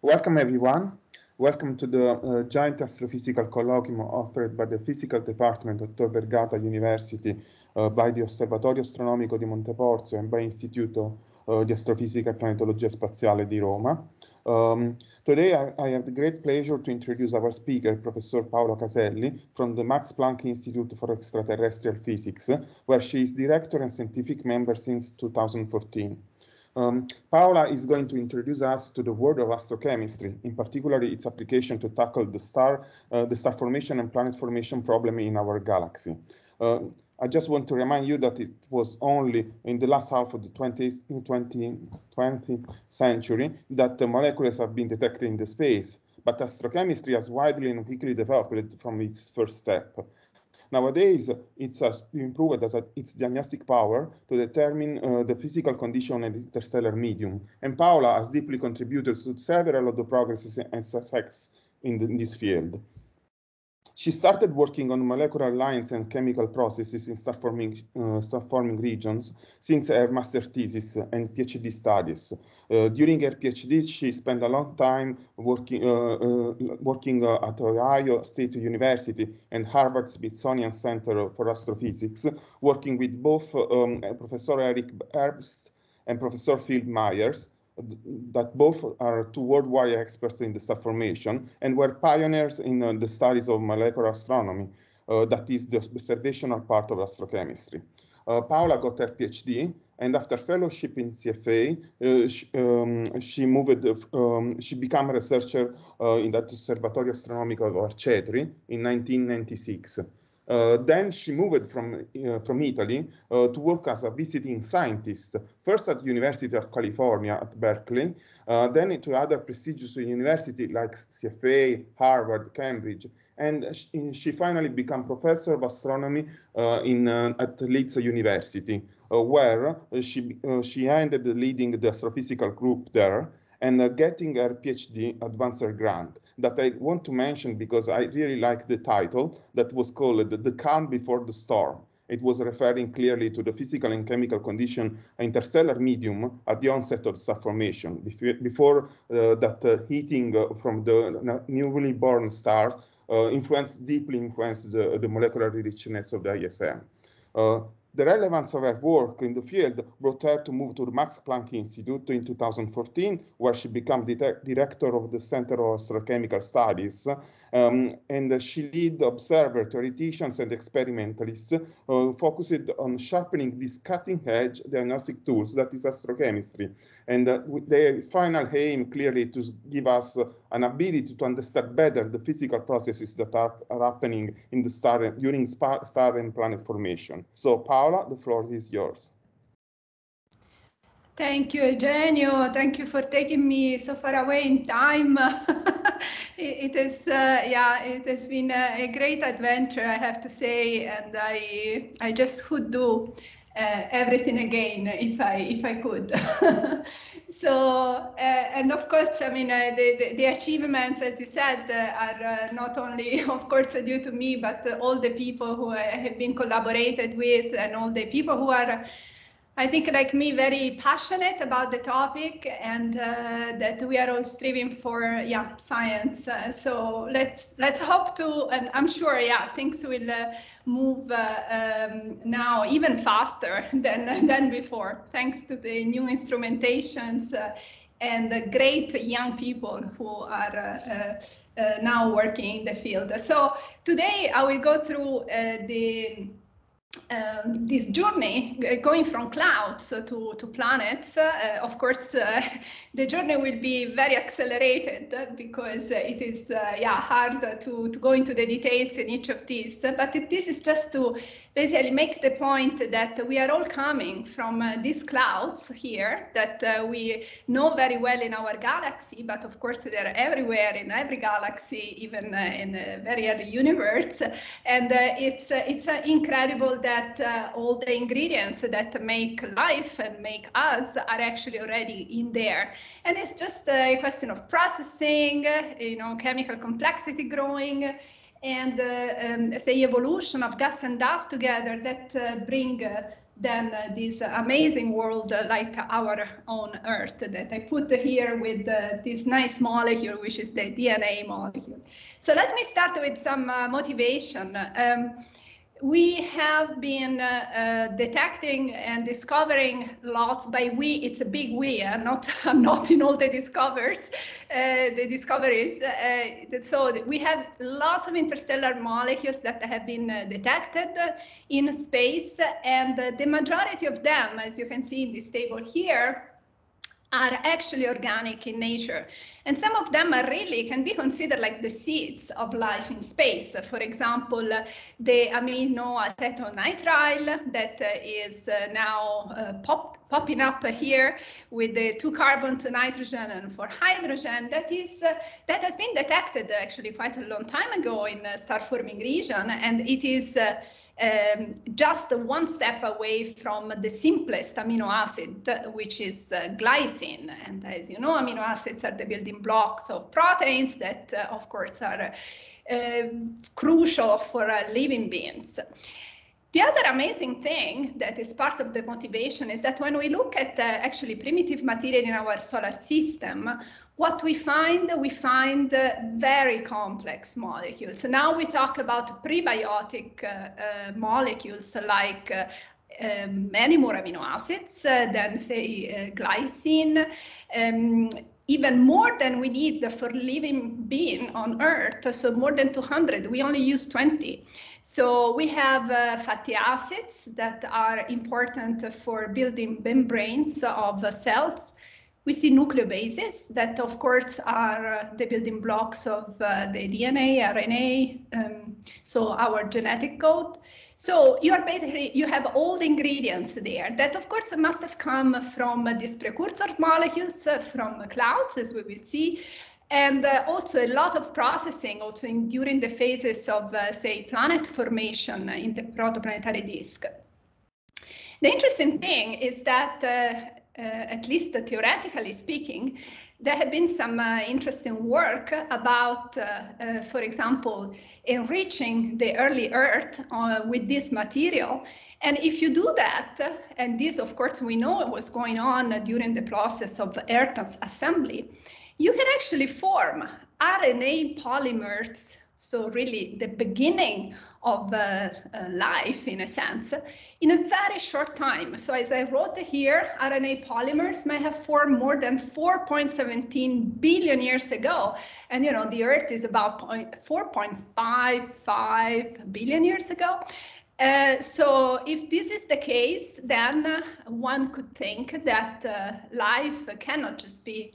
Welcome everyone. Welcome to the Joint Astrophysical Colloquium offered by the Physical Department at Vergata University by the Observatory Astronomico di Monteporzio and by Istituto di Astrofisica e Planetologia Spaziale di Roma. Today I have the great pleasure to introduce our speaker, Professor Paola Caselli, from the Max-Planck Institute for Extraterrestrial Physics, where she is director and scientific member since 2014. Paola is going to introduce us to the world of astrochemistry, in particular its application to tackle the star formation and planet formation problem in our galaxy. I just want to remind you that it was only in the last half of the 20th century that the molecules have been detected in the space, but astrochemistry has widely and quickly developed from its first step. Nowadays, it has improved its diagnostic power to determine the physical condition of the interstellar medium, and Paola has deeply contributed to several of the progresses and success in this field. She started working on molecular lines and chemical processes in star-forming regions since her master thesis and PhD studies. During her PhD, she spent a long time working at Ohio State University and Harvard Smithsonian Center for Astrophysics, working with both Professor Eric Herbst and Professor Phil Myers, that both are two worldwide experts in the star formation and were pioneers in the studies of molecular astronomy, that is the observational part of astrochemistry. Paola got her PhD, and after fellowship in CFA, she became a researcher in that Observatory Astronomico of Observatory in 1996. Then she moved from Italy to work as a visiting scientist, first at the University of California at Berkeley, then to other prestigious universities like CFA, Harvard, Cambridge, and she finally became professor of astronomy at Leeds University, where she ended leading the astrophysical group there, and getting her PhD advanced grant that I want to mention because I really like the title that was called The Calm Before the Storm. It was referring clearly to the physical and chemical condition interstellar medium at the onset of star formation, before that heating from the newly born stars deeply influenced the molecular richness of the ISM. The relevance of her work in the field brought her to move to the Max-Planck Institute in 2014, where she became director of the Center of Astrochemical Studies, and she led observatory theologians and experimentalists focused on sharpening these cutting-edge diagnostic tools that is astrochemistry. And their final aim clearly to give us an ability to understand better the physical processes that are happening in the star during star and planet formation. So Paola, the floor is yours. Thank you, Eugenio. Thank you for taking me so far away in time. It has been a great adventure, I have to say, and I just would do everything again if I could. So, and of course, I mean, the achievements, as you said, are not only, of course, due to me, but all the people who I have been collaborated with and all the people who are, I think, like me, very passionate about the topic, and that we are all striving for, science. So let's hope to, and I'm sure, things will move now even faster than before, thanks to the new instrumentations and the great young people who are now working in the field. So today I will go through this journey going from clouds to planets. Of course, the journey will be very accelerated because it is hard to go into the details in each of these. But this is just to basically make the point that we are all coming from these clouds here that we know very well in our galaxy, but of course they're everywhere in every galaxy, even in a very early universe. And it's incredible that all the ingredients that make life and make us are actually already in there. And it's just a question of processing, chemical complexity growing, and say evolution of gas and dust together that bring than this amazing world like our own Earth that I put here with this nice molecule, which is the DNA molecule. So let me start with some motivation. We have been detecting and discovering lots. By we, it's a big we. I'm not in all the discoveries. So we have lots of interstellar molecules that have been detected in space, and the majority of them, as you can see in this table here, are actually organic in nature. And some of them are really can be considered like the seeds of life in space. For example, the aminoacetonitrile that is now popping up here with the 2 carbon to nitrogen and 4 hydrogen, that has been detected actually quite a long time ago in star forming region, and it is just one step away from the simplest amino acid, which is glycine. And as you know, amino acids are the building blocks of proteins that of course are crucial for living beings. The other amazing thing that is part of the motivation is that when we look at actually primitive material in our solar system, what we find very complex molecules. Now we talk about prebiotic molecules like many more amino acids than, say, glycine, even more than we need for living being on Earth, so more than 200. We only use 20. So we have fatty acids that are important for building membranes of cells. We see nucleobases that, of course, are the building blocks of the DNA, RNA, so our genetic code. So you have all the ingredients there that, of course, must have come from these precursor molecules from clouds, as we will see, and also a lot of processing also during the phases of, say, planet formation in the protoplanetary disk. The interesting thing is that, at least theoretically speaking, there have been some interesting work about, for example, enriching the early Earth with this material. And if you do that, and this, of course, we know was going on during the process of Earth assembly, you can actually form RNA polymers, so really the beginning of life, in a sense, in a very short time. So as I wrote here, RNA polymers may have formed more than 4.17 billion years ago. And, you know, the Earth is about 4.55 billion years ago. So if this is the case, then one could think that life cannot just be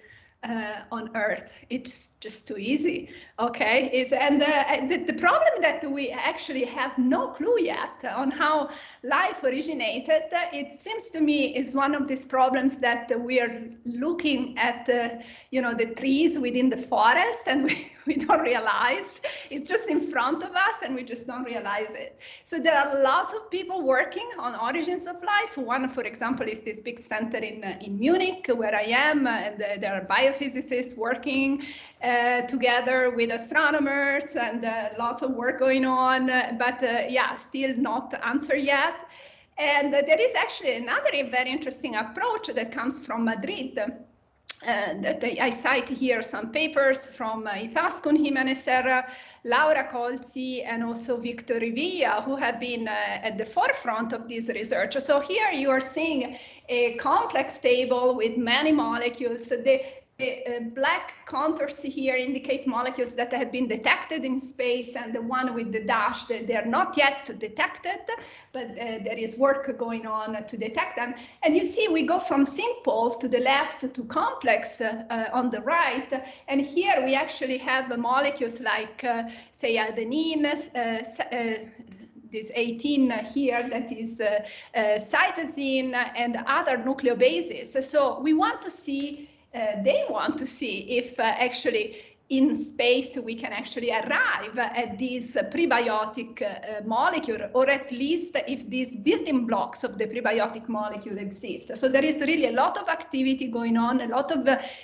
on Earth. It's just too easy, okay? The problem that we actually have no clue yet on how life originated, it seems to me is one of these problems that we are looking at, you know, the trees within the forest, and we don't realize it's just in front of us and we just don't realize it. So there are lots of people working on origins of life. One, for example, is this big center in Munich, where I am, and there are biophysicists working together with astronomers, and lots of work going on, but yeah, still not answered yet. And there is actually another very interesting approach that comes from Madrid. That I cite here some papers from Izaskun Jimenez Serra, Laura Colzi, and also Victor Rivilla, who have been at the forefront of this research. So here you are seeing a complex table with many molecules. The black contours here indicate molecules that have been detected in space, and the one with the dash, they are not yet detected, but there is work going on to detect them. And you see we go from simple to the left to complex on the right. And here we actually have molecules like, say, adenine, this 18 here, that is cytosine, and other nucleobases. So we want to see they want to see if actually in space we can actually arrive at these prebiotic molecule, or at least if these building blocks of the prebiotic molecule exist. So there is really a lot of activity going on, a lot of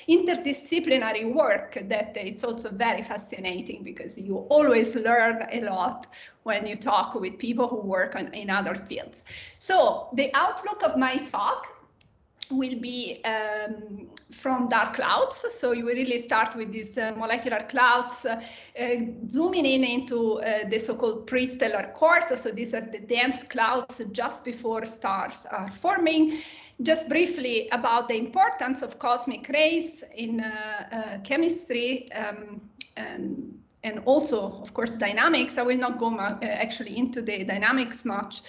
interdisciplinary work that it's also very fascinating, because you always learn a lot when you talk with people who work in other fields. So the outlook of my talk will be from dark clouds. So you will really start with these molecular clouds, zooming into the so-called pre-stellar cores. So these are the dense clouds just before stars are forming. Just briefly about the importance of cosmic rays in chemistry and also, of course, dynamics. I will not go actually into the dynamics much.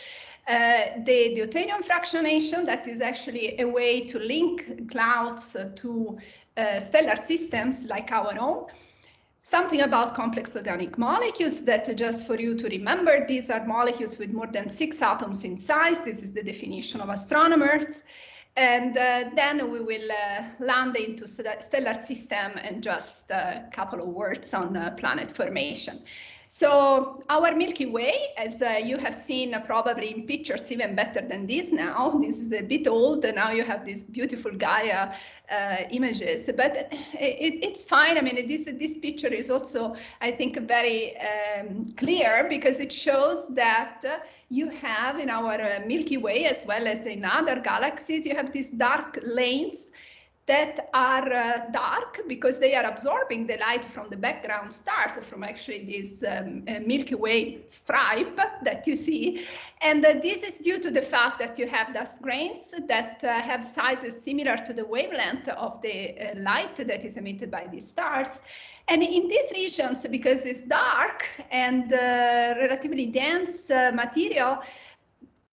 The deuterium fractionation, that is actually a way to link clouds to stellar systems like our own. Something about complex organic molecules, that just for you to remember, these are molecules with more than 6 atoms in size. This is the definition of astronomers. And then we will land into stellar system and just a couple of words on planet formation. So our Milky Way, as you have seen probably in pictures even better than this now. This is a bit old, and now you have these beautiful Gaia images, but it's fine. I mean, this picture is also, I think, very clear, because it shows that you have in our Milky Way, as well as in other galaxies, you have these dark lanes that are dark because they are absorbing the light from the background stars, from actually this Milky Way stripe that you see. And this is due to the fact that you have dust grains that have sizes similar to the wavelength of the light that is emitted by these stars. And in these regions, because it's dark and relatively dense material,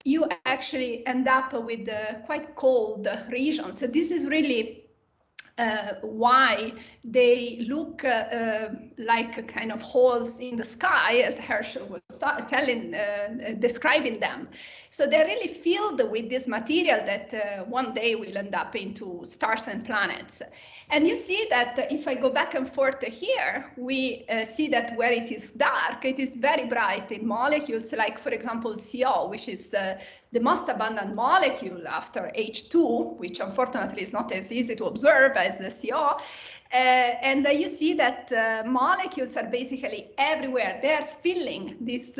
you actually end up with quite cold regions. So this is really why they look like kind of holes in the sky, as Herschel was describing them. So they're really filled with this material that one day will end up into stars and planets. And you see that if I go back and forth here, we see that where it is dark, it is very bright in molecules like, for example, CO, which is the most abundant molecule after H2, which unfortunately is not as easy to observe as the CO. And you see that molecules are basically everywhere. They're filling these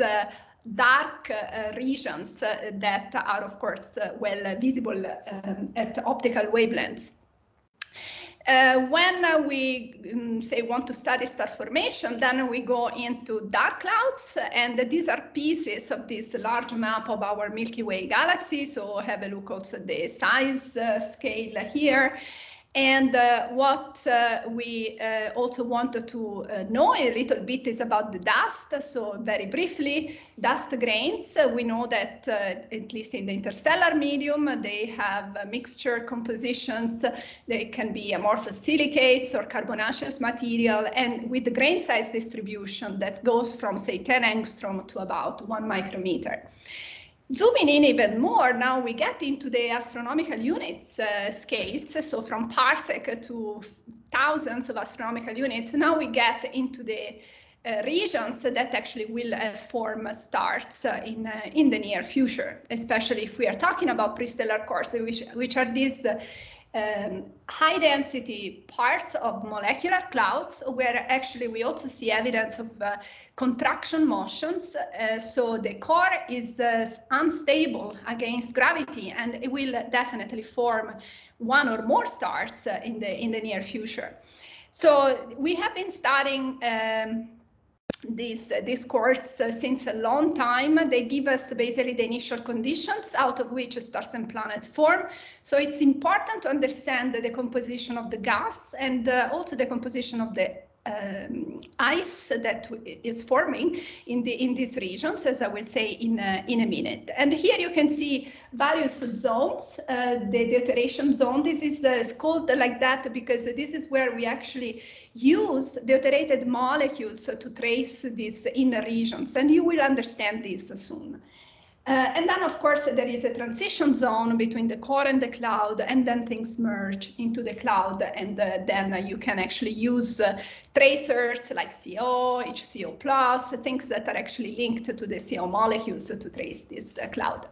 dark regions that are, of course, well visible at optical wavelengths. When we say want to study star formation, then we go into dark clouds, and these are pieces of this large map of our Milky Way galaxy. So have a look also at the size scale here. And what we also wanted to know a little bit is about the dust. So very briefly, dust grains, we know that at least in the interstellar medium, they have mixture compositions. They can be amorphous silicates or carbonaceous material, and with the grain size distribution that goes from, say, 10 angstrom to about 1 micrometer. Zooming in even more, now we get into the astronomical units scales, so from parsec to thousands of astronomical units. Now we get into the regions that actually will form stars in the near future, especially if we are talking about prestellar cores, which are these high density parts of molecular clouds, where actually we also see evidence of contraction motions. So the core is unstable against gravity, and it will definitely form one or more stars in the near future. So we have been studying these cores since a long time. They give us basically the initial conditions out of which stars and planets form. So it's important to understand the composition of the gas and also the composition of the ice that is forming in these regions, as I will say in a minute. And here you can see various zones. The deuteration zone, this is called like that because this is where we actually use deuterated molecules to trace these inner regions, and you will understand this soon. And then, of course, there is a transition zone between the core and the cloud, and then things merge into the cloud, and then you can actually use tracers like CO, HCO+, things that are actually linked to the CO molecules to trace this cloud.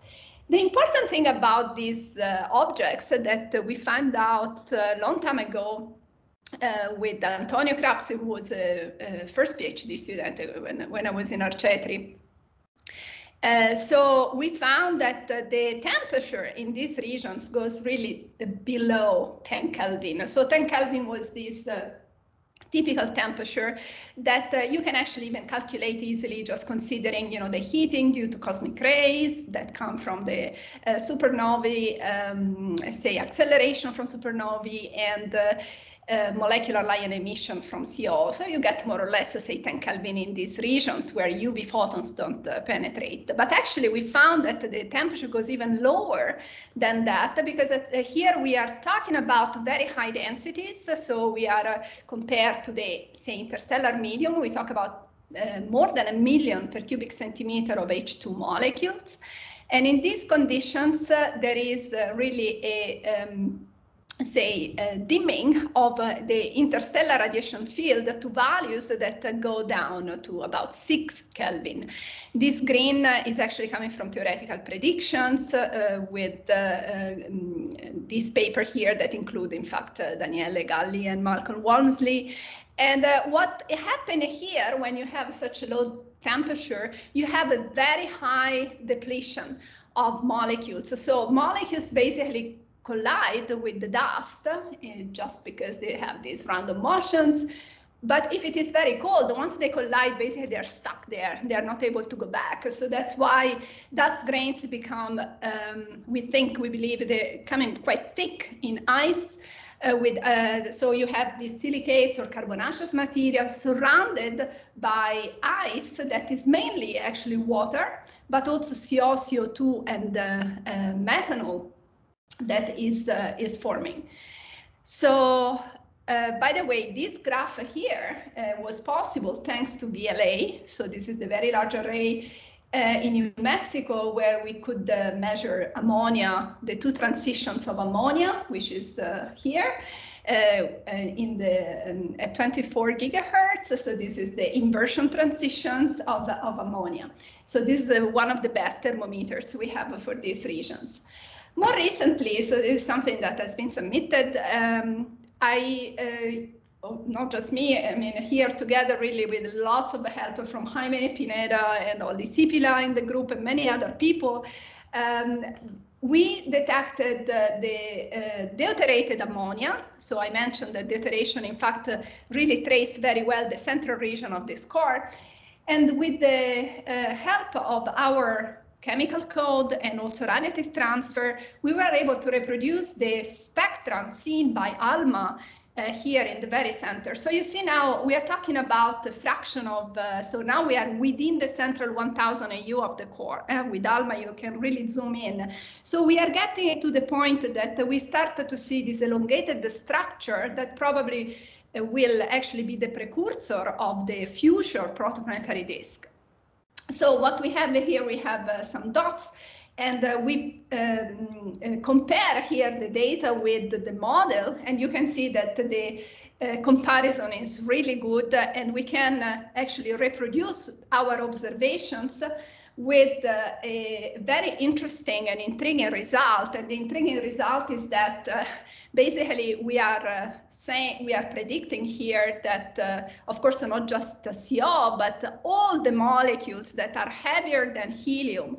The important thing about these objects that we found out a long time ago with Antonio Crapsi, who was a first PhD student when I was in Arcetri. So we found that the temperature in these regions goes really below 10 Kelvin. So 10 Kelvin was this typical temperature that you can actually even calculate easily, just considering, you know, the heating due to cosmic rays that come from the supernovae, say acceleration from supernovae, and molecular ion emission from CO. So you get more or less, say, 10 Kelvin in these regions where UV photons don't penetrate. But actually, we found that the temperature goes even lower than that, because here we are talking about very high densities. So we are compared to the, say, interstellar medium, we talk about more than 1 million per cubic centimeter of H2 molecules. And in these conditions, there is really a dimming of the interstellar radiation field to values that go down to about 6 Kelvin. This green is actually coming from theoretical predictions with this paper here that include, in fact, Daniele Galli and Malcolm Walmsley. And what happened here when you have such a low temperature, you have a very high depletion of molecules. So molecules basically collide with the dust just because they have these random motions. But if it is very cold, once they collide, basically they're stuck there. They're not able to go back. So that's why dust grains become, we believe they're coming quite thick in ice. So you have these silicates or carbonaceous materials surrounded by ice that is mainly actually water, but also CO, CO2, and methanol that is forming. So by the way, this graph here was possible thanks to VLA. So this is the Very Large Array in New Mexico, where we could measure ammonia, the two transitions of ammonia, which is here in the at 24 gigahertz. So this is the inversion transitions of ammonia. So this is one of the best thermometers we have for these regions. More recently, so this is something that has been submitted, not just me, I mean, here together really with lots of help from Jaime Pineda and Olli Sipila in the group and many other people, we detected the deuterated ammonia. So I mentioned that deuteration, in fact, really traced very well the central region of this core. And with the help of our chemical code and also radiative transfer, we were able to reproduce the spectrum seen by ALMA here in the very center. So you see now we are talking about the fraction of, so now we are within the central 1000 AU of the core. With ALMA you can really zoom in. So we are getting to the point that we started to see this elongated structure that probably will actually be the precursor of the future protoplanetary disk. So what we have here, we have some dots, and we compare here the data with the model, and you can see that the comparison is really good, and we can actually reproduce our observations with a very interesting and intriguing result. And the intriguing result is that basically we are predicting here that, of course, not just CO, but all the molecules that are heavier than helium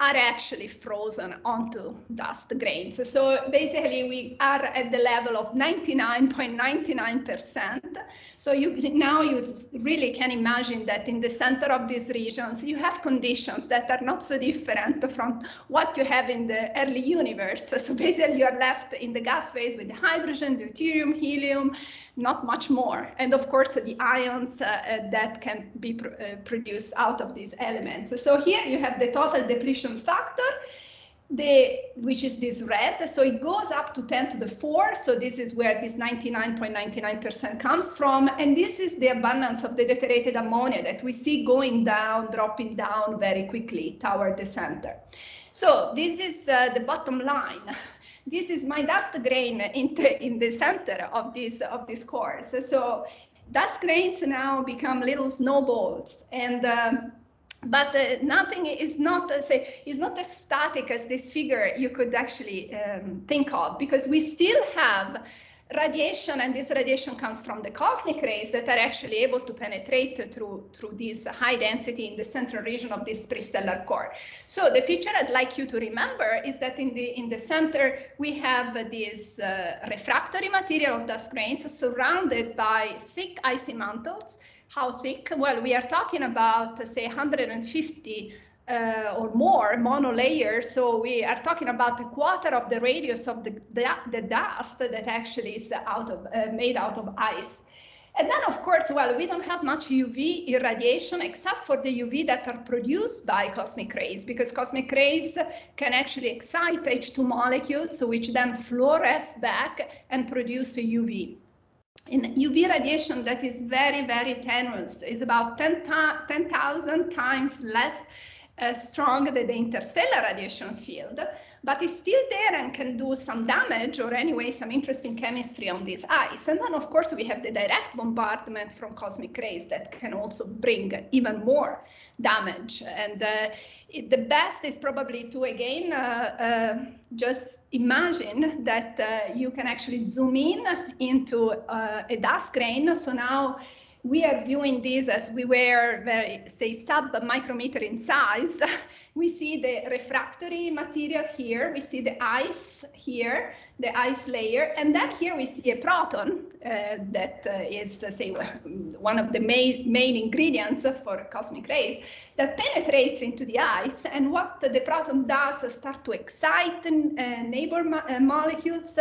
are actually frozen onto dust grains. So basically we are at the level of 99.99%. So now you really can imagine that in the center of these regions, you have conditions that are not so different from what you have in the early universe. So basically you are left in the gas phase with hydrogen, deuterium, helium, not much more. And of course, the ions that can be produced out of these elements. So here you have the total depletion factor. which is this red, so it goes up to 10 to the 4, so this is where this 99.99% comes from, and this is the abundance of the deuterated ammonia that we see going down, dropping down very quickly toward the center. So this is the bottom line. This is my dust grain in the center of this course. So dust grains now become little snowballs, and but nothing is not as static as this figure you could actually think of, because we still have radiation, and this radiation comes from the cosmic rays that are actually able to penetrate through this high density in the central region of this prestellar core. So the picture I'd like you to remember is that in the center we have this refractory material of dust grains surrounded by thick icy mantles. How thick? Well, we are talking about, say, 150 or more monolayers. So we are talking about a quarter of the radius of the dust that actually is made out of ice. And then, of course, well, we don't have much UV irradiation except for the UV that are produced by cosmic rays, because cosmic rays can actually excite H2 molecules, which then fluoresce back and produce a UV. In UV radiation that is very, very tenuous, is about 10,000 times less strong than the interstellar radiation field, but it's still there and can do some damage, or anyway some interesting chemistry on this ice. And then of course we have the direct bombardment from cosmic rays that can also bring even more damage. And the best is probably to again just imagine that you can actually zoom in into a dust grain. So now we are viewing this as we were very, say, sub-micrometer in size. We see the refractory material here, we see the ice here, the ice layer, and then here we see a proton that is, say, one of the main ingredients for cosmic rays that penetrates into the ice. And what the proton does is start to excite neighbor molecules,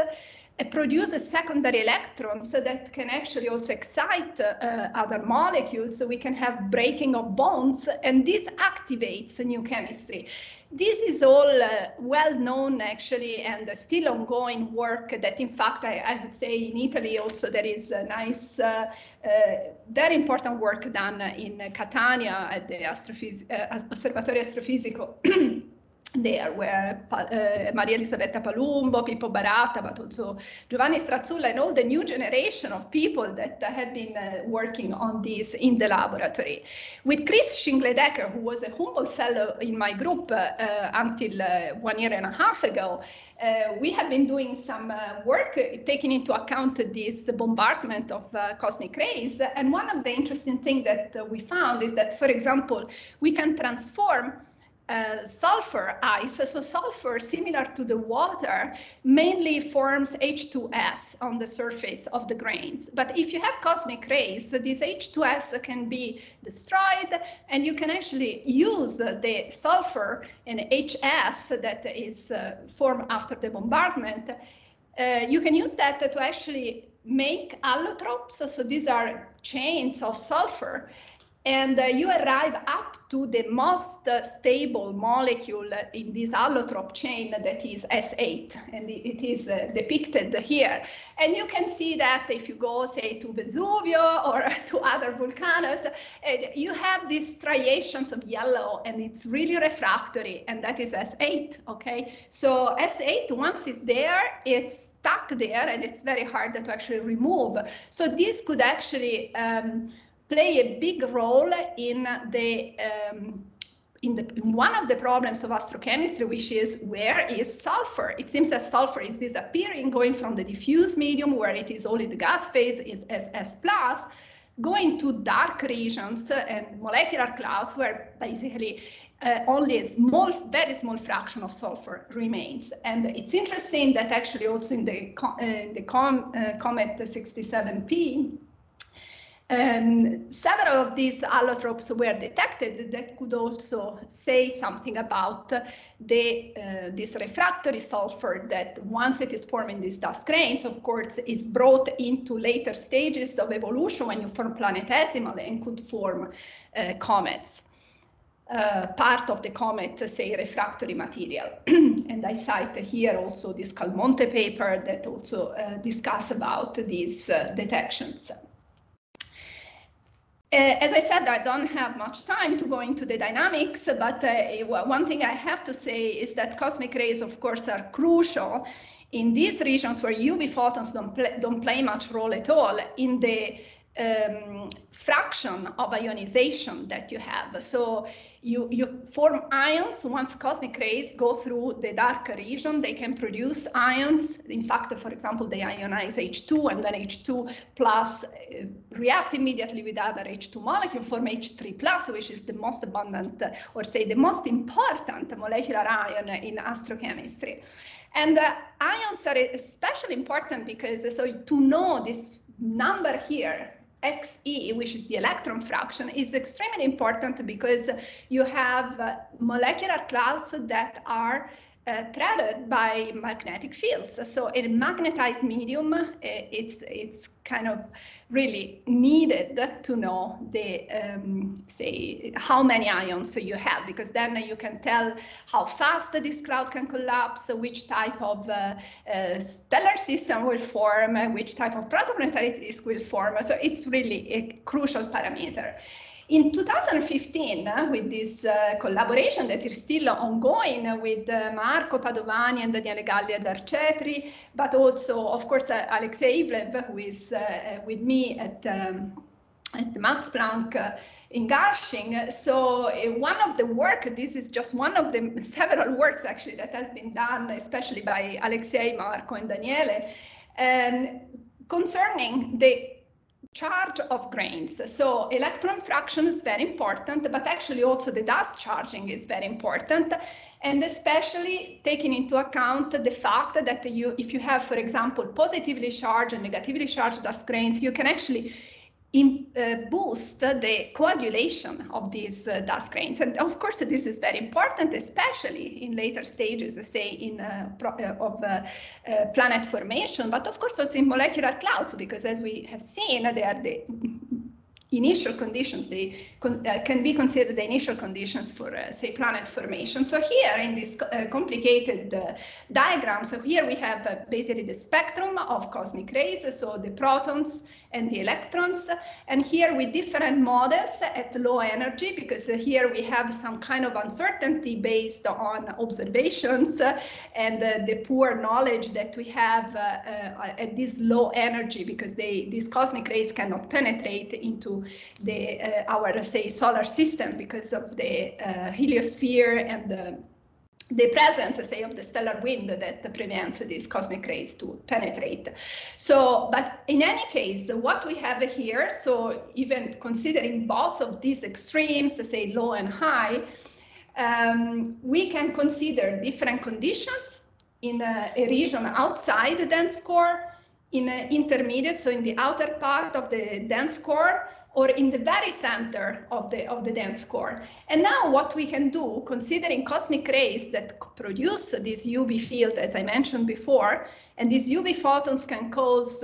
produces secondary electrons that can actually also excite other molecules, so we can have breaking of bonds, and this activates new chemistry. This is all well known actually, and still ongoing work that in fact I would say in Italy also there is a nice, very important work done in Catania at the Observatory Astrofisico there, where Maria Elisabetta Palumbo, Pippo Baratta, but also Giovanni Strazzulla and all the new generation of people that have been working on this in the laboratory. With Chris Shingledecker, who was a Humboldt fellow in my group until 1.5 years ago, we have been doing some work taking into account this bombardment of cosmic rays. And one of the interesting things that we found is that, for example, we can transform sulfur ice. So sulfur, similar to the water, mainly forms H2S on the surface of the grains. But if you have cosmic rays, this H2S can be destroyed, and you can actually use the sulfur and HS that is formed after the bombardment. You can use that to actually make allotropes. So these are chains of sulfur. And you arrive up to the most stable molecule in this allotrope chain, that is S8, and it is depicted here. And you can see that if you go, say, to Vesuvio or to other volcanoes, you have these striations of yellow, and it's really refractory, and that is S8, okay? So S8, once it's there, it's stuck there, and it's very hard to actually remove. So this could actually play a big role in one of the problems of astrochemistry, which is where is sulfur? It seems that sulfur is disappearing, going from the diffuse medium where it is all in the gas phase, is SS+, going to dark regions and molecular clouds where basically only a small, very small fraction of sulfur remains. And it's interesting that actually also in the Comet 67P, several of these allotropes were detected that could also say something about this refractory sulfur that, once it is forming these dust grains, of course, is brought into later stages of evolution when you form planetesimal and could form comets. part of the comet, say, refractory material. And I cite here also this Calmonte paper that also discuss about these detections. As I said, I don't have much time to go into the dynamics, but one thing I have to say is that cosmic rays, of course, are crucial in these regions where UV photons don't play much role at all in the fraction of ionization that you have. So you form ions. Once cosmic rays go through the dark region, they can produce ions. In fact, for example, they ionize H2, and then H2 plus react immediately with other H2 molecule, form H3 plus, which is the most abundant, or say the most important molecular ion in astrochemistry. And ions are especially important because, so to know this number here, Xe, which is the electron fraction, is extremely important because you have molecular clouds that are threaded by magnetic fields. So in a magnetized medium, it's kind of really needed to know the say how many ions you have, because then you can tell how fast this cloud can collapse, which type of stellar system will form, which type of protoplanetary disk will form. So it's really a crucial parameter. In 2015, with this collaboration that is still ongoing with Marco Padovani and Daniele Galli at Arcetri, but also, of course, Alexei Ivlev, who is with me at the Max-Planck in Garching. So one of the work, this is just one of the several works actually that has been done, especially by Alexei, Marco, and Daniele, concerning the charge of grains. So electron fraction is very important, but actually also the dust charging is very important, and especially taking into account the fact that if you have, for example, positively charged and negatively charged dust grains, you can actually boost the coagulation of these dust grains. And of course, this is very important, especially in later stages, say in planet formation, but of course also in molecular clouds, because as we have seen, they are the initial conditions. They can be considered the initial conditions for, say, planet formation. So here in this complicated diagram, so here we have basically the spectrum of cosmic rays, so the protons and the electrons, and here with different models at low energy, because here we have some kind of uncertainty based on observations and the poor knowledge that we have at this low energy, because these cosmic rays cannot penetrate into our, say, solar system because of the heliosphere and the presence, say, of the stellar wind that prevents these cosmic rays to penetrate. So, but in any case, what we have here, so even considering both of these extremes, say low and high, we can consider different conditions in a region outside the dense core, in an intermediate, so in the outer part of the dense core, or in the very center of the dense core. And now what we can do, considering cosmic rays that produce this UV field, as I mentioned before, and these UV photons can cause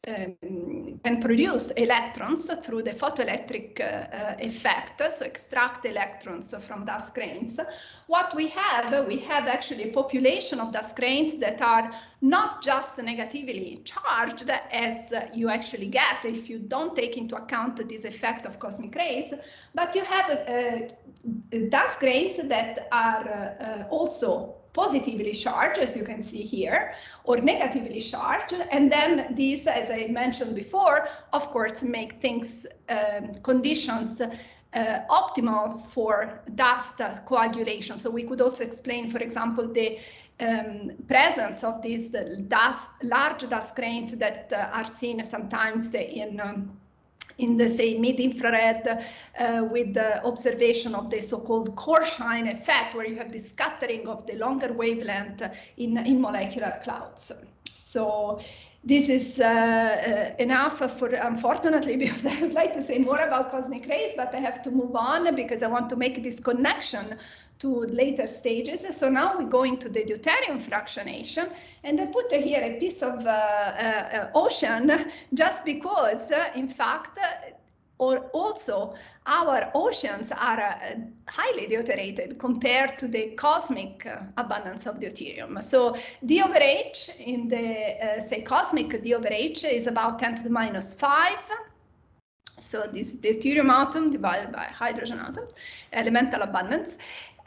can produce electrons through the photoelectric effect, so extract electrons from dust grains. What we have actually a population of dust grains that are not just negatively charged, as you actually get if you don't take into account this effect of cosmic rays, but you have dust grains that are also positively charged, as you can see here, or negatively charged. And then these, as I mentioned before, of course, make things, conditions optimal for dust coagulation. So we could also explain, for example, the presence of these large dust grains that are seen sometimes in the, say, mid-infrared with the observation of the so-called core shine effect, where you have the scattering of the longer wavelength in molecular clouds. So this is enough for, unfortunately, because I would like to say more about cosmic rays, but I have to move on because I want to make this connection to later stages. So now we go into the deuterium fractionation, and I put here a piece of ocean just because, in fact, or also our oceans are highly deuterated compared to the cosmic abundance of deuterium. So D over H in the, say, cosmic D over H is about 10 to the minus 5. So this deuterium atom divided by hydrogen atom, elemental abundance.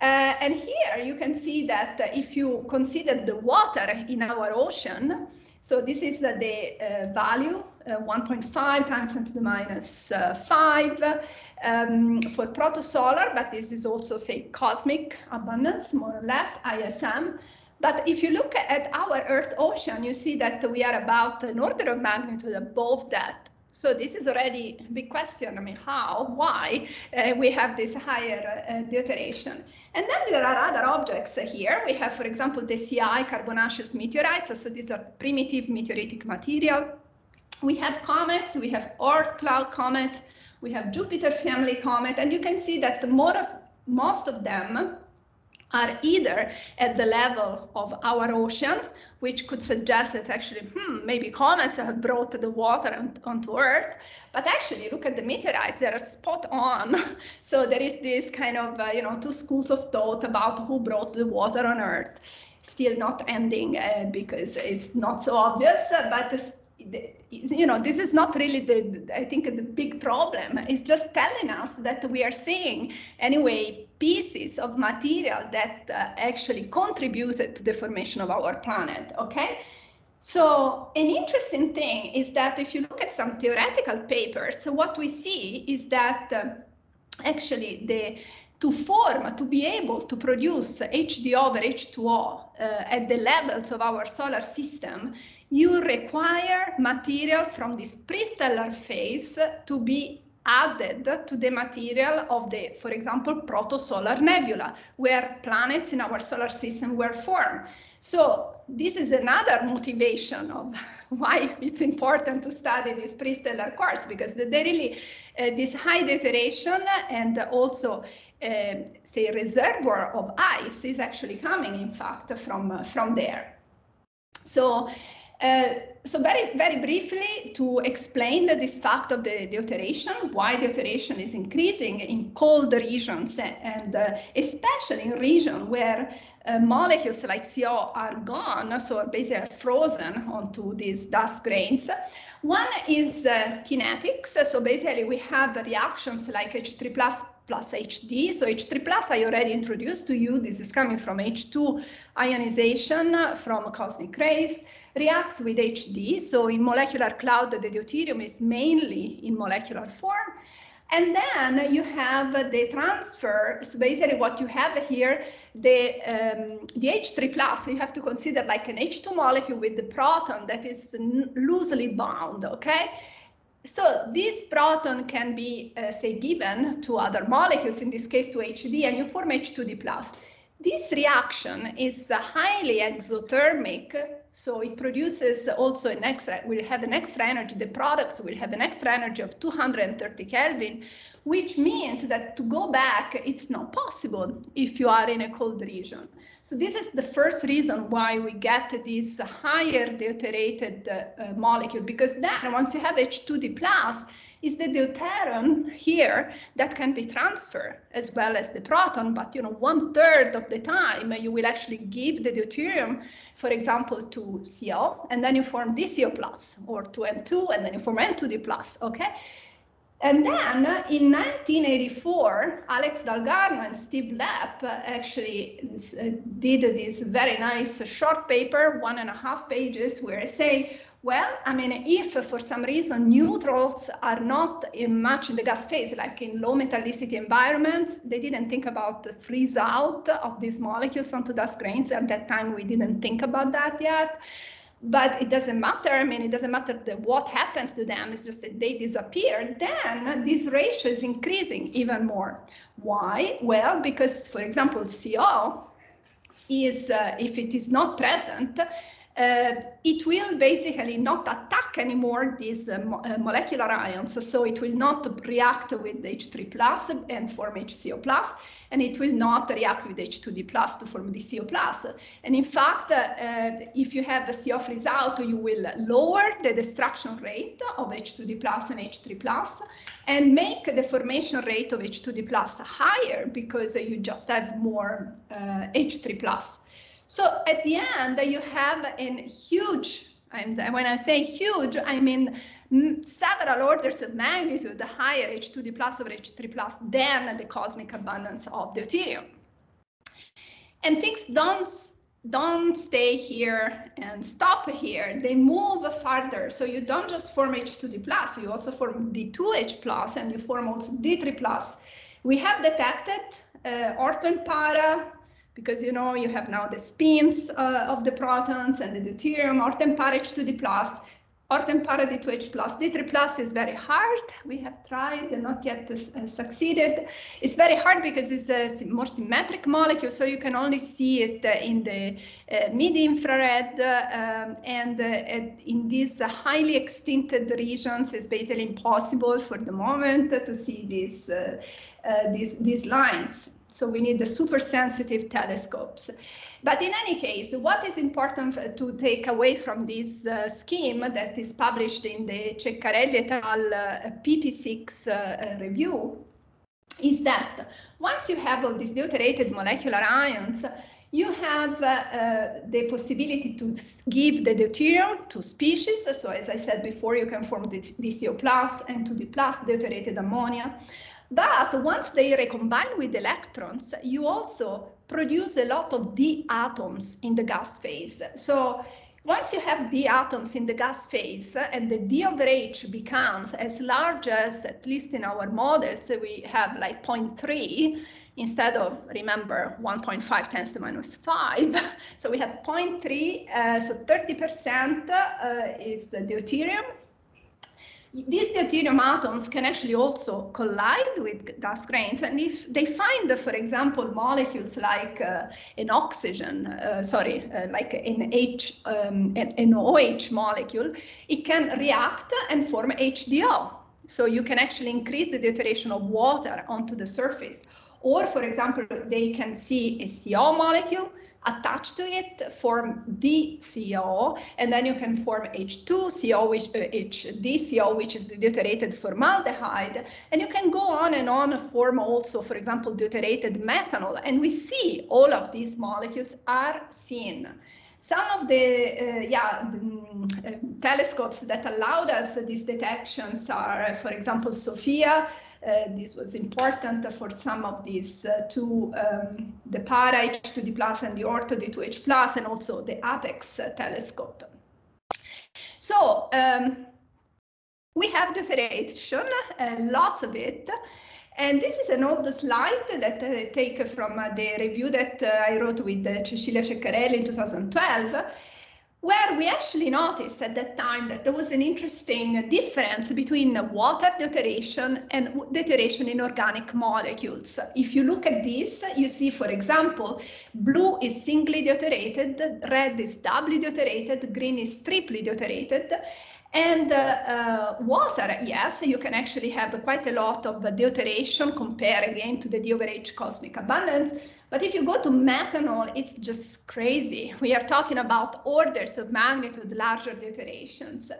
And here you can see that if you consider the water in our ocean, so this is the value, 1.5 times 10 to the minus 5 for protosolar, but this is also, say, cosmic abundance, more or less, ISM. But if you look at our Earth ocean, you see that we are about an order of magnitude above that. So this is already a big question. I mean, how, why we have this higher deuteration? And then there are other objects here. We have, for example, the CI carbonaceous meteorites. So these are primitive meteoritic material. We have comets. We have Oort cloud comet. We have Jupiter family comet. And you can see that most of them are either at the level of our ocean, which could suggest that actually, maybe comets have brought the water onto Earth, but actually look at the meteorites, they're spot on. So there is this kind of, two schools of thought about who brought the water on Earth. Still not ending because it's not so obvious, but this is not really I think the big problem. It's just telling us that we are seeing anyway pieces of material that actually contributed to the formation of our planet. Okay, so an interesting thing is that if you look at some theoretical papers, what we see is that actually to be able to produce HD over H2O at the levels of our solar system, you require material from this prestellar phase to be added to the material of the, for example, protosolar nebula, where planets in our solar system were formed. So this is another motivation of why it's important to study this prestellar course, because they really, this high deuteration and also say reservoir of ice is actually coming, in fact, from there. So very, very briefly, to explain this fact of the deuteration, why deuteration is increasing in cold regions, and especially in regions where molecules like CO are gone, so basically are frozen onto these dust grains. One is kinetics, so basically we have reactions like H3 plus HD. So H3 I already introduced to you. This is coming from H2 ionization from cosmic rays, reacts with HD. So in molecular cloud, the deuterium is mainly in molecular form. And then you have the transfer. So basically what you have here, the H3+, you have to consider like an H2 molecule with the proton that is loosely bound, okay? So this proton can be, say, given to other molecules, in this case to HD, and you form H2D+. This reaction is highly exothermic, so it produces also an extra, will have an extra energy, the products will have an extra energy of 230 Kelvin, which means that to go back, it's not possible if you are in a cold region. So this is the first reason why we get this higher deuterated molecule, because then once you have H2D+, is the deuterium here that can be transferred as well as the proton, but 1/3 of the time you will actually give the deuterium, for example, to CO, and then you form DCO+, or to N2, and then you form N2D+, okay? And then in 1984, Alex Dalgarno and Steve Lepp actually did this very nice short paper, 1.5 pages, where I say, well, I mean, if for some reason neutrals are not much in the gas phase, like in low metallicity environments, they didn't think about the freeze out of these molecules onto dust grains. At that time, we didn't think about that yet. But it doesn't matter. I mean, it doesn't matter what happens to them. It's just that they disappear. Then this ratio is increasing even more. Why? Well, because, for example, CO is, if it is not present, it will basically not attack anymore these molecular ions, so it will not react with H3 plus and form HCO plus, and it will not react with H2D plus to form DCO plus. And in fact, if you have the CO freeze out, you will lower the destruction rate of H2D plus and H3 plus, and make the formation rate of H2D plus higher because you just have more H3 plus. So at the end, you have a huge, and when I say huge, I mean several orders of magnitude higher H2D plus over H3 plus than the cosmic abundance of deuterium. And things don't stay here and stop here. They move further. So you don't just form H2D plus, you also form D2H plus, and you form also D3 plus. We have detected ortho and para, because you know you have now the spins of the protons and the deuterium, ortho and para H2D plus, ortho and para D2H plus. D3 plus is very hard. We have tried and not yet succeeded. It's very hard because it's a more symmetric molecule, so you can only see it in the mid-infrared, and in these highly extincted regions, it's basically impossible for the moment to see these lines. So we need the super sensitive telescopes. But in any case, what is important to take away from this scheme that is published in the Ceccarelli et al. PP6 review is that once you have all these deuterated molecular ions, you have the possibility to give the deuterium to species. So as I said before, you can form the DCO plus and 2D plus deuterated ammonia. But once they recombine with electrons, you also produce a lot of d atoms in the gas phase. So once you have d atoms in the gas phase and the d over h becomes as large as, at least in our models, we have like 0.3 instead of, remember, 1.5 times to minus 5. So we have 0.3, so 30% is the deuterium. These deuterium atoms can actually also collide with dust grains, and if they find, for example, molecules like an oxygen, like an OH molecule, it can react and form HDO. So you can actually increase the deuteration of water onto the surface. Or, for example, they can see a CO molecule attached to it, form DCO, and then you can form H2CO, which HDCO, which is the deuterated formaldehyde, and you can go on and form also, for example, deuterated methanol, and we see all of these molecules are seen. Some of the telescopes that allowed us these detections are, for example, SOFIA. This was important for some of these two, the para H2D plus and the ortho D2H plus, and also the APEX telescope. So we have deuteration, lots of it. And this is an old slide that I take from the review that I wrote with Cecilia Ceccarelli in 2012, where we actually noticed at that time that there was an interesting difference between water deuteration and deuteration in organic molecules. If you look at this, you see, for example, blue is singly deuterated, red is doubly deuterated, green is triply deuterated. And water, yes, you can actually have quite a lot of deuteration compared again to the D over H cosmic abundance. But if you go to methanol, it's just crazy. We are talking about orders of magnitude larger deuterations.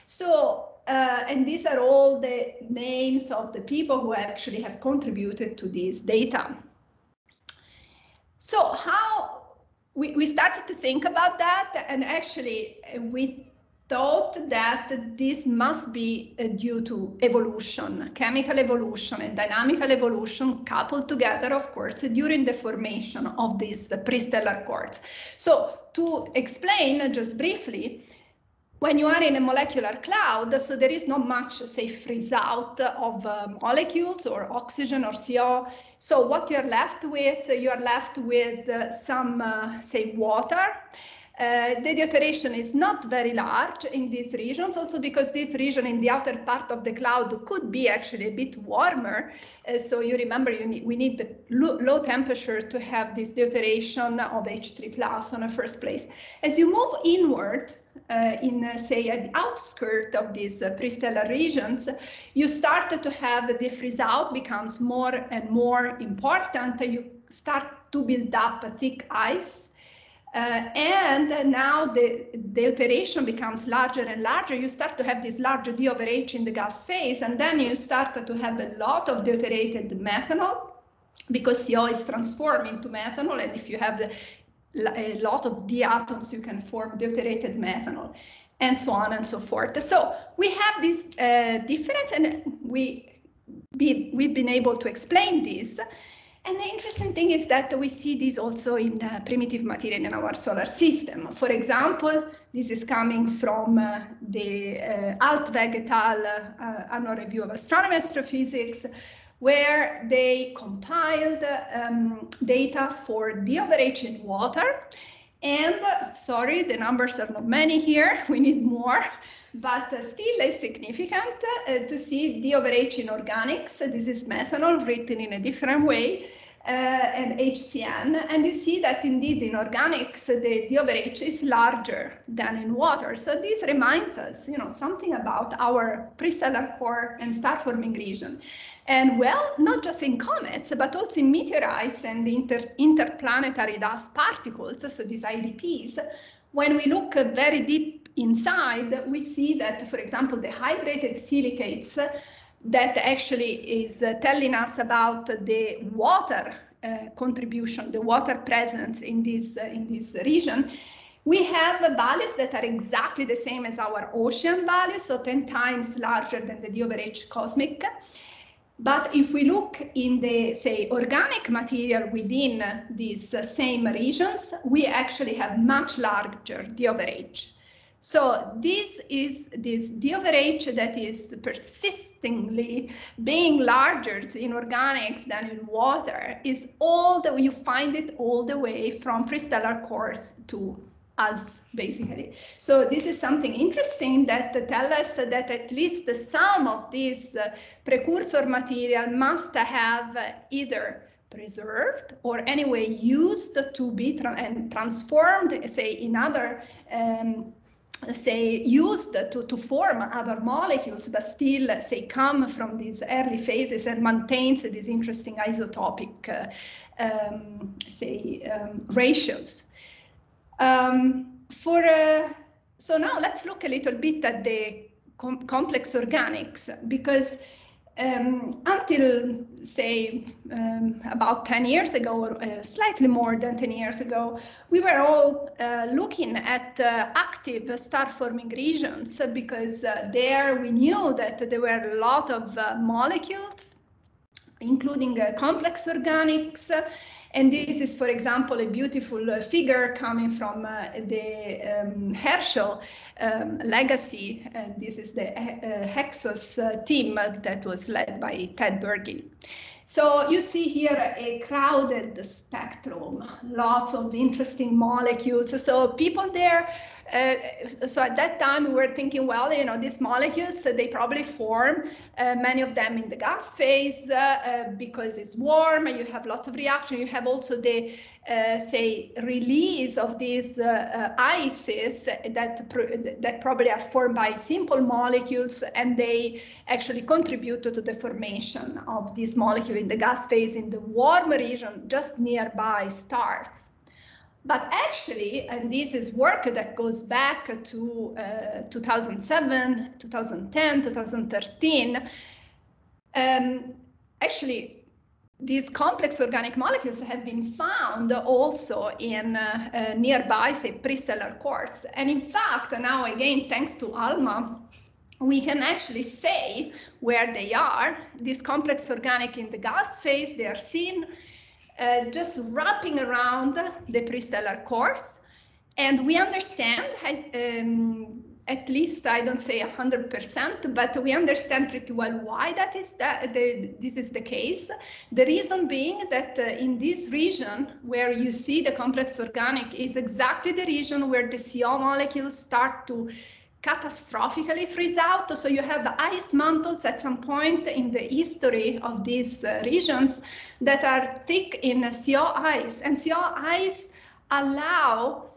So, and these are all the names of the people who actually have contributed to this data. So how we started to think about that, and actually we thought that this must be due to evolution, chemical evolution and dynamical evolution coupled together, of course, during the formation of these prestellar quarks. So to explain just briefly, when you are in a molecular cloud, so there is not much, say, freeze out of molecules or oxygen or CO. So what you're left with some, say, water. The deuteration is not very large in these regions, also because this region in the outer part of the cloud could be actually a bit warmer. So you remember we need the low temperature to have this deuteration of H3+ on the first place. As you move inward, say, at the outskirts of these prestellar regions, you start to have the freeze out becomes more and more important. You start to build up a thick ice. And now the deuteration becomes larger and larger. You start to have this large D over H in the gas phase, and then you start to have a lot of deuterated methanol, because CO is transformed into methanol, and if you have a lot of D atoms, you can form deuterated methanol, and so on and so forth. So we have this difference, and we've been able to explain this. And the interesting thing is that we see this also in primitive material in our solar system. For example, this is coming from the Altweg et al. Annual Review of Astronomy and Astrophysics, where they compiled data for D over H in water. And sorry, the numbers are not many here, we need more, but still is significant to see D over H in organics. This is methanol written in a different way, and HCN. And you see that indeed in organics, the D over H is larger than in water. So this reminds us, something about our prestellar core and star-forming region. And well, not just in comets, but also in meteorites and interplanetary dust particles, so these IDPs. When we look very deep inside, we see that, for example, the hydrated silicates that actually is telling us about the water contribution, the water presence in this region. We have values that are exactly the same as our ocean values, so 10 times larger than the D over H cosmic. But if we look in the, say, organic material within these same regions, we actually have much larger D over H. So this is this D over H that is persistently being larger in organics than in water is all that you find it all the way from prestellar cores to us, basically. So this is something interesting that tells us that at least some of these precursor material must have either preserved or anyway used to be transformed, say, in other say, used to form other molecules, but still, say, come from these early phases and maintains these interesting isotopic, ratios. So now let's look a little bit at the complex organics, because until, say, about 10 years ago, or slightly more than 10 years ago, we were all looking at active star-forming regions, because there we knew that there were a lot of molecules, including complex organics. And this is, for example, a beautiful figure coming from the Herschel legacy. This is the Hexos team that was led by Ted Bergin. So you see here a crowded spectrum, lots of interesting molecules. So people there, so at that time we were thinking, well, these molecules, they probably form many of them in the gas phase because it's warm, you have lots of reaction, you have also the, say, release of these ices that probably are formed by simple molecules, and they actually contribute to the formation of this molecule in the gas phase in the warm region just nearby stars. But actually, and this is work that goes back to 2007, 2010, 2013, actually, these complex organic molecules have been found also in nearby, say, prestellar cores. And in fact, now again, thanks to ALMA, we can actually say where they are. These complex organic in the gas phase, they are seen just wrapping around the prestellar cores, and we understand at least I don't say 100%, but we understand pretty well why that is this is the case. The reason being that in this region where you see the complex organic is exactly the region where the CO molecules start to catastrophically freeze out. So you have ice mantles at some point in the history of these regions that are thick in CO ice, and CO ice allow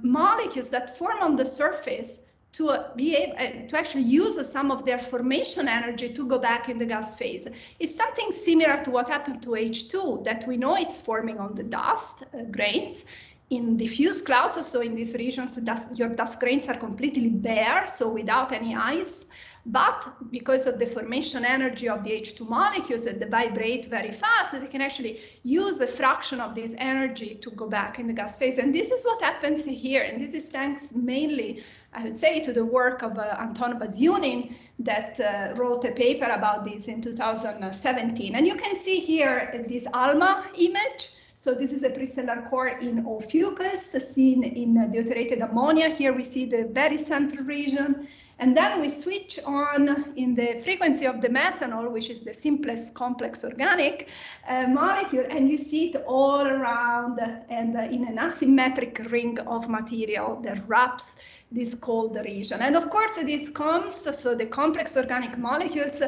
molecules that form on the surface to be able to actually use some of their formation energy to go back in the gas phase. It's something similar to what happened to H2, that we know it's forming on the dust grains in diffuse clouds. So in these regions, your dust grains are completely bare, so without any ice. But because of the formation energy of the H2 molecules that they vibrate very fast, they can actually use a fraction of this energy to go back in the gas phase. And this is what happens here. And this is thanks mainly, I would say, to the work of Anton Baziunin that wrote a paper about this in 2017. And you can see here this ALMA image. So this is a prestellar core in Ophiuchus seen in deuterated ammonia. Here we see the very central region. And then we switch on in the frequency of the methanol, which is the simplest complex organic molecule, and you see it all around and in an asymmetric ring of material that wraps this cold region. And of course, this comes, so the complex organic molecules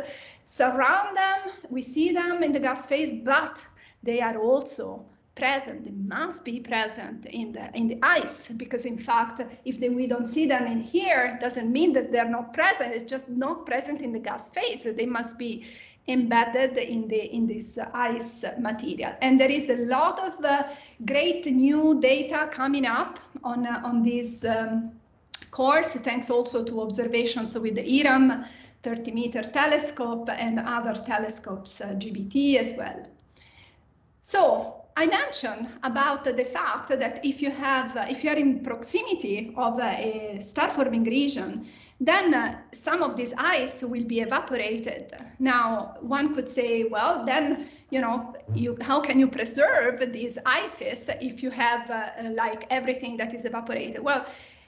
surround them, we see them in the gas phase, but they are also present, they must be present in the ice, because in fact, if we don't see them in here, doesn't mean that they're not present, it's just not present in the gas phase. They must be embedded in this ice material. And there is a lot of great new data coming up on this course, thanks also to observations with the IRAM 30-meter telescope and other telescopes, GBT as well. So I mentioned about the fact that if you are in proximity of a star-forming region, then some of this ice will be evaporated. Now, one could say, well, then, how can you preserve these ices if you have like everything that is evaporated? Well,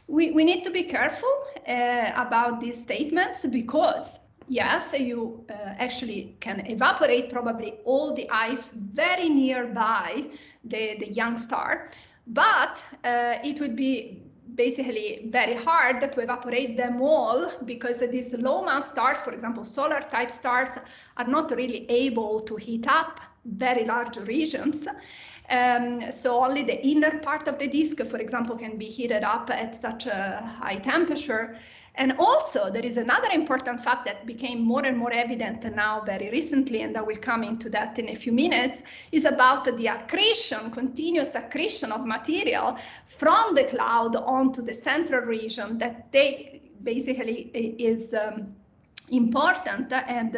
we need to be careful about these statements, because yes, you actually can evaporate probably all the ice very nearby the young star, but it would be basically very hard to evaporate them all, because these low mass stars, for example, solar type stars, are not really able to heat up very large regions. So only the inner part of the disk, for example, can be heated up at such a high temperature. And also, there is another important fact that became more and more evident now very recently, and I will come into that in a few minutes, is about the accretion, continuous accretion of material from the cloud onto the central region that basically is important and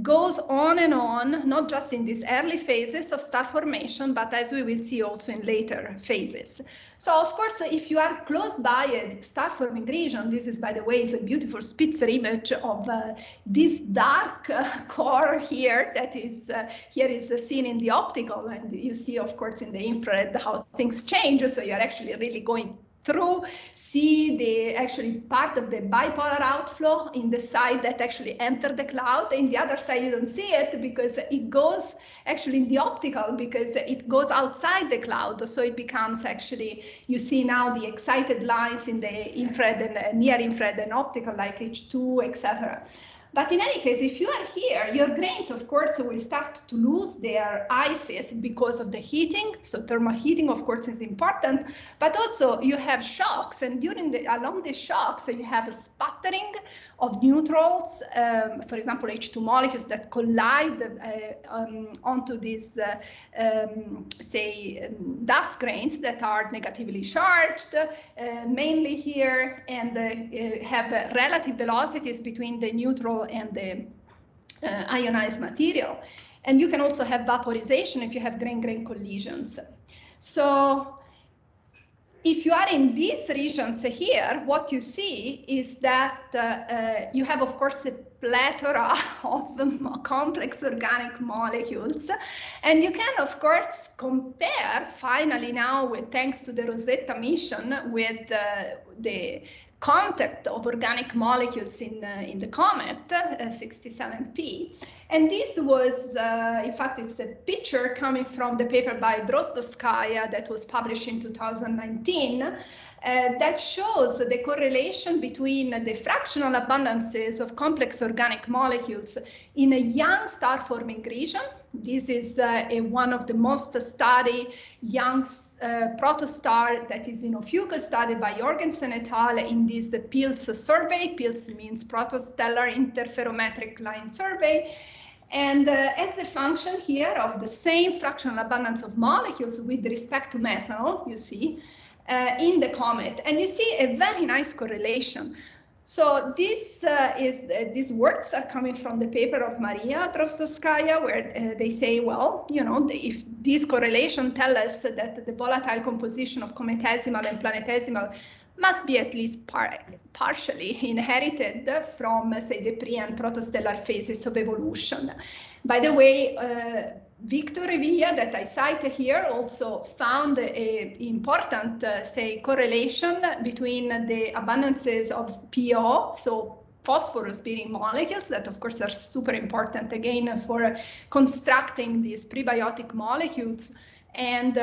goes on and on, not just in these early phases of star formation, but as we will see also in later phases. So of course, if you are close by a star forming region, this is, by the way, is a beautiful Spitzer image of this dark core here that is here is seen in the optical, and you see, of course, in the infrared how things change. So you're actually really going through, see the actually part of the bipolar outflow in the side that actually entered the cloud. In the other side, you don't see it because it goes actually in the optical, because it goes outside the cloud. So it becomes actually, you see now the excited lines in the infrared and near infrared and optical, like H2, etc. But in any case, if you are here, your grains, of course, will start to lose their ices because of the heating. So thermal heating, of course, is important. But also you have shocks, and along the shocks, you have a sputtering of neutrals, for example, H2 molecules that collide onto these, dust grains that are negatively charged, mainly here, and have relative velocities between the neutral and the ionized material. And you can also have vaporization if you have grain-grain collisions. So if you are in these regions here, what you see is that you have, of course, a plethora of complex organic molecules. And you can, of course, compare finally now, thanks to the Rosetta mission, with the contact of organic molecules in the comet, 67P. And this was, in fact, it's a picture coming from the paper by Drozdovskaya that was published in 2019 that shows the correlation between the fractional abundances of complex organic molecules in a young star-forming region. This is one of the most studied young protostar that is in Ophiuchus, studied by Jorgensen et al. In this PILS survey. PILS means Protostellar Interferometric Line Survey. And as a function here of the same fractional abundance of molecules with respect to methanol, you see, in the comet. And you see a very nice correlation. So this these works are coming from the paper of Maria Drozdovskaya, where they say, well, you know, if this correlation tells us that the volatile composition of cometesimal and planetesimal must be at least partially inherited from, say, the pre- and protostellar phases of evolution. By the way, Victor Revilla, that I cite here, also found an important, say, correlation between the abundances of PO, so phosphorus-bearing molecules, that of course are super important again for constructing these prebiotic molecules, and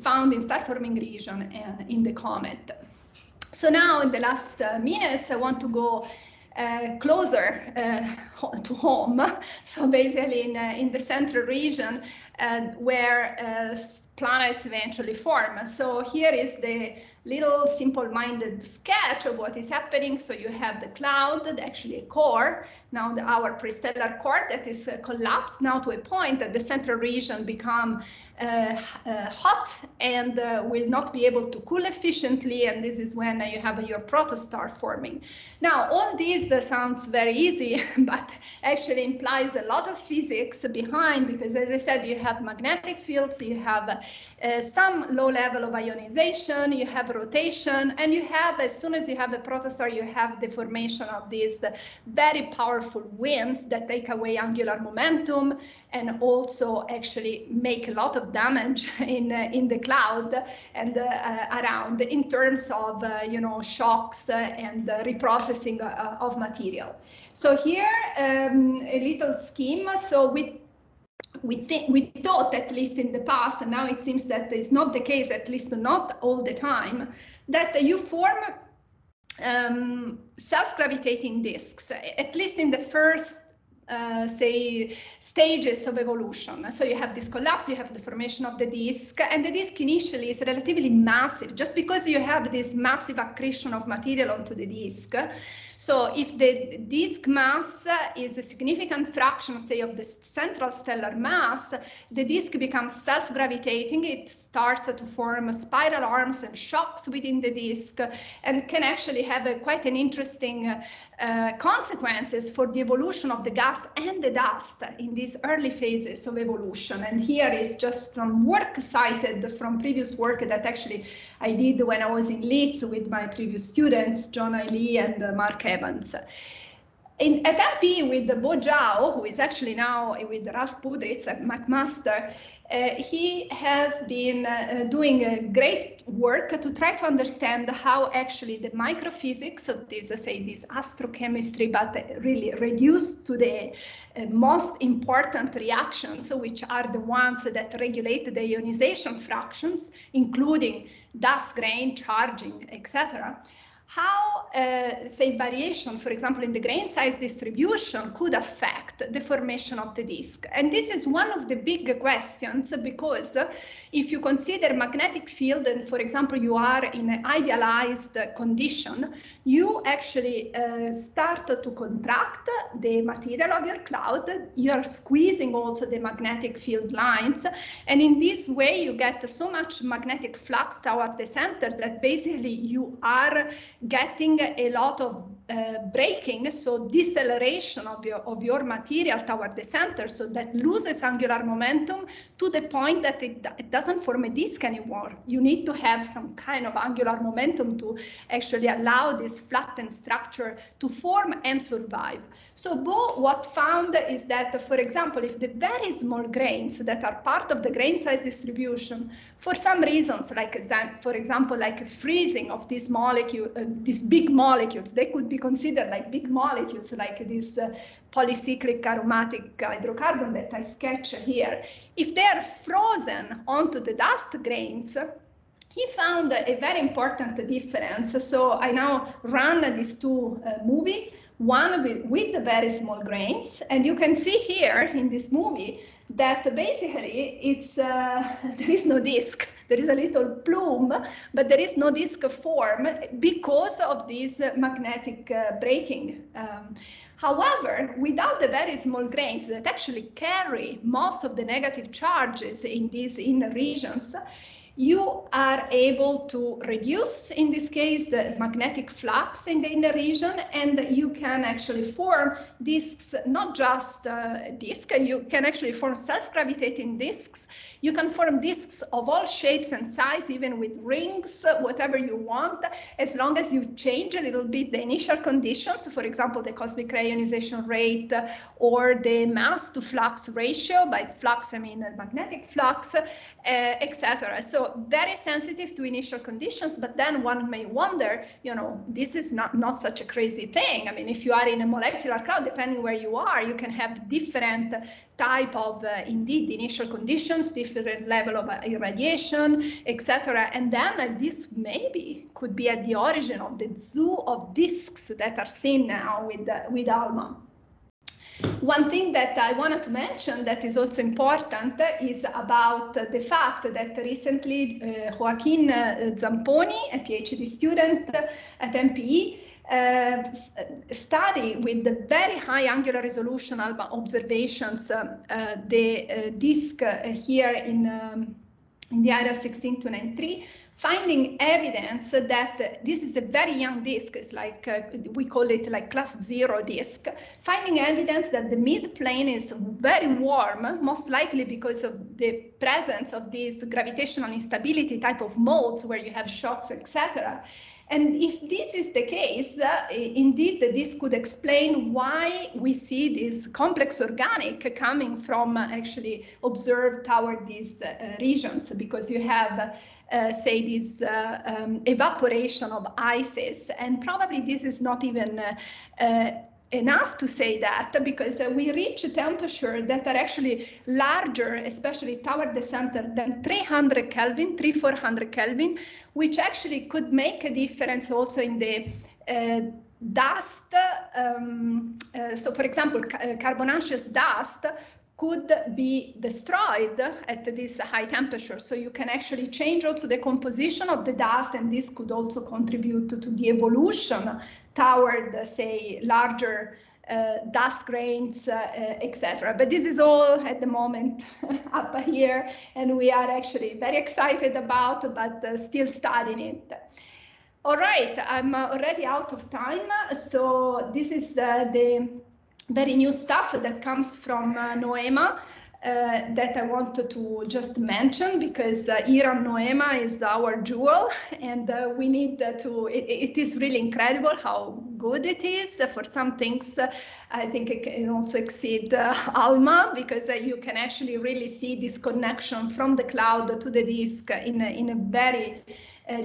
found in star-forming region in the comet. So now in the last minutes, I want to go closer to home. So basically in the central region where planets eventually form. So here is the little simple-minded sketch of what is happening. So you have the cloud, actually a core, now our prestellar core that is collapsed now to a point that the central region become hot and will not be able to cool efficiently, and this is when you have your protostar forming. Now all this sounds very easy, but actually implies a lot of physics behind, because as I said, you have magnetic fields, you have some low level of ionization, you have rotation, and you have, as soon as you have a protostar, you have the formation of these very powerful winds that take away angular momentum and also actually make a lot of damage in the cloud and around in terms of you know, shocks and reprocessing of material. So here a little scheme. So we thought, at least in the past, and now it seems that is not the case, at least not all the time, that you form self-gravitating disks, at least in the first say stages of evolution. So you have this collapse, you have the formation of the disk, and the disk initially is relatively massive, just because you have this massive accretion of material onto the disk. So if the disk mass is a significant fraction, say, of the central stellar mass, the disk becomes self-gravitating. It starts to form spiral arms and shocks within the disk, and can actually have quite an interesting consequences for the evolution of the gas and the dust in these early phases of evolution. And here is just some work cited from previous work that actually I did when I was in Leeds with my previous students, John Lee and Mark Evans. At MP with Bo Zhao, who is actually now with Ralph Budritz at McMaster, he has been doing great work to try to understand how actually the microphysics of this, say, this astrochemistry, but really reduced to the most important reactions, which are the ones that regulate the ionization fractions, including dust grain, charging, etc. How, say, variation, for example, in the grain size distribution could affect the formation of the disk. And this is one of the big questions, because if you consider magnetic field and, for example, you are in an idealized condition, you actually start to contract the material of your cloud. You are squeezing also the magnetic field lines. And in this way, you get so much magnetic flux toward the center that basically you are getting a lot of breaking, so deceleration of your material toward the center, so that loses angular momentum to the point that it doesn't form a disk anymore. You need to have some kind of angular momentum to actually allow this flattened structure to form and survive. So Bo, what found is that, for example, if the very small grains that are part of the grain size distribution, for some reasons, like for example, like freezing of these molecule, these big molecules, they could be considered like big molecules, like this polycyclic aromatic hydrocarbon that I sketch here. If they are frozen onto the dust grains, he found a very important difference. So I now run these two movies, one with the very small grains, and you can see here in this movie that basically it's there is no disk. There is a little plume, but there is no disk form because of this magnetic braking. However, without the very small grains that actually carry most of the negative charges in these inner regions, you are able to reduce, in this case, the magnetic flux in the inner region, and you can actually form disks, not just disks, you can actually form self-gravitating disks. You can form disks of all shapes and size, even with rings, whatever you want, as long as you change a little bit the initial conditions, for example, the cosmic ray ionization rate or the mass to flux ratio. By flux, I mean magnetic flux, etc. So very sensitive to initial conditions, but then one may wonder, you know, this is not such a crazy thing. I mean, if you are in a molecular cloud, depending where you are, you can have different type of indeed initial conditions, different level of irradiation, etc. And then this maybe could be at the origin of the zoo of disks that are seen now with ALMA. One thing that I wanted to mention that is also important is about the fact that recently Joaquin Zamponi, a PhD student at MPE, study with the very high angular resolution observations, the disk here in the area 16293, finding evidence that this is a very young disk. It's like we call it like class 0 disk, finding evidence that the mid plane is very warm, most likely because of the presence of these gravitational instability type of modes where you have shocks, etc. And if this is the case, indeed, this could explain why we see this complex organic coming from actually observed toward these regions, because you have, say, this evaporation of ices. And probably this is not even enough to say that, because we reach temperatures that are actually larger, especially toward the center, than 300 Kelvin, 400 Kelvin, which actually could make a difference also in the dust. So, for example, carbonaceous dust could be destroyed at this high temperature. So you can actually change also the composition of the dust, and this could also contribute to the evolution toward, say, larger dust grains, etc. But this is all at the moment up here, and we are actually very excited about, but still studying it. All right, I'm already out of time. So this is the very new stuff that comes from Noema that I wanted to just mention, because Iran Noema is our jewel, and we need to, it is really incredible how good it is. For some things, I think it can also exceed ALMA, because you can actually really see this connection from the cloud to the disk in a very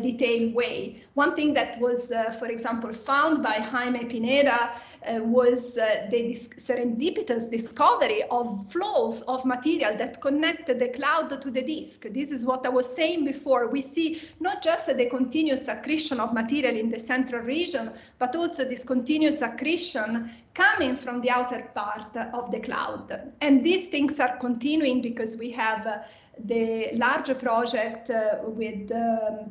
detailed way. One thing that was, for example, found by Jaime Pineda was the serendipitous discovery of flows of material that connect the cloud to the disk. This is what I was saying before. We see not just the continuous accretion of material in the central region, but also this continuous accretion coming from the outer part of the cloud. And these things are continuing because we have the larger project with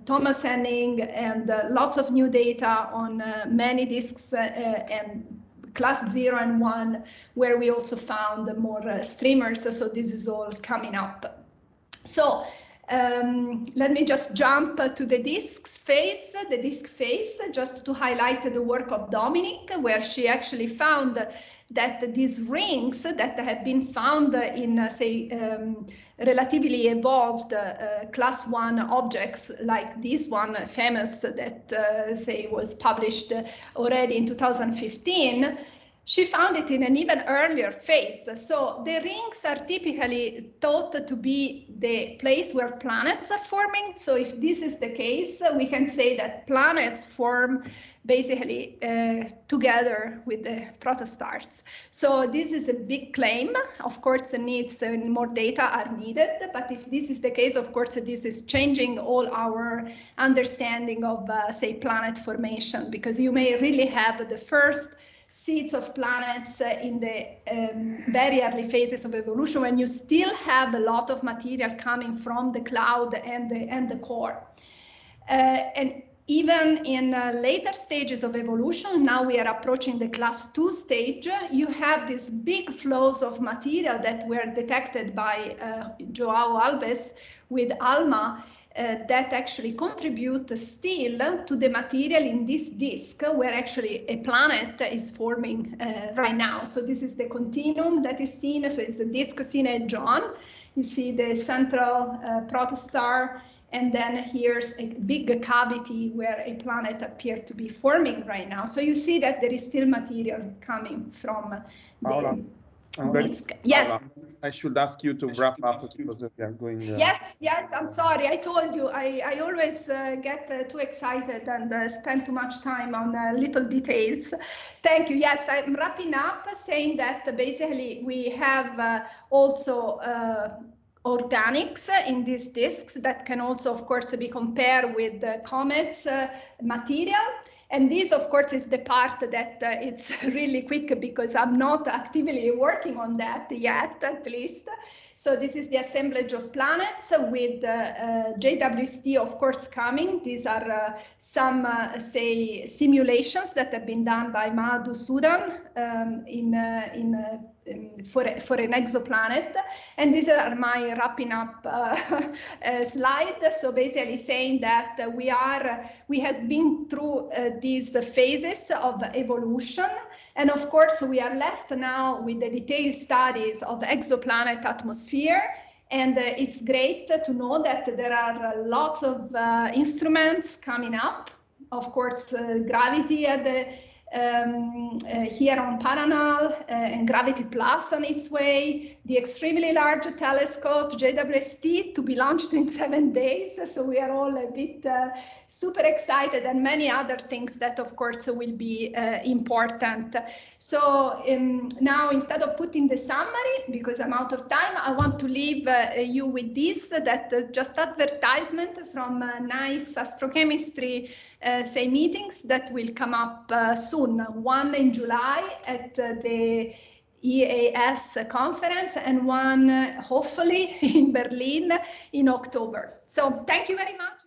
Thomas Henning and lots of new data on many disks and class 0 and 1, where we also found more streamers. So this is all coming up. So Let me just jump to the disk phase, just to highlight the work of Dominic, where she actually found that these rings that have been found in, say, relatively evolved class 1 objects like this one, famous, that, say, was published already in 2015, she found it in an even earlier phase. So the rings are typically thought to be the place where planets are forming. So if this is the case, we can say that planets form basically together with the protostars. So this is a big claim. Of course, it needs more data are needed, but if this is the case, of course, this is changing all our understanding of, say, planet formation, because you may really have the first seeds of planets in the very early phases of evolution, when you still have a lot of material coming from the cloud and the core. And even in later stages of evolution, now we are approaching the class 2 stage, you have these big flows of material that were detected by João Alves with ALMA, that actually contribute still to the material in this disk, where actually a planet is forming right now. So this is the continuum that is seen. So it's the disk seen at John. You see the central protostar, and then here's a big cavity where a planet appeared to be forming right now. So you see that there is still material coming from Paola, the yes. I should ask you to wrap up because we are going. Yes, I'm sorry. I told you, I always get too excited and spend too much time on little details. Thank you. Yes, I'm wrapping up saying that basically we have also organics in these disks that can also, of course, be compared with the Comet's material. And this, of course, is the part that it's really quick, because I'm not actively working on that yet, at least. So this is the assemblage of planets with JWST, of course, coming. These are some, say, simulations that have been done by Madhusudan for an exoplanet. And these are my wrapping up slide. So basically saying that we have been through these phases of evolution. And of course, we are left now with the detailed studies of exoplanet atmosphere. And it's great to know that there are lots of instruments coming up. Of course, gravity at the here on Paranal, and Gravity Plus on its way, the extremely large telescope JWST to be launched in 7 days. So we are all a bit super excited, and many other things that, of course, will be important. So now, instead of putting the summary, because I'm out of time, I want to leave you with this, that just advertisement from nice astrochemistry say meetings that will come up soon. One in July at the EAS conference, and one hopefully in Berlin in October. So thank you very much.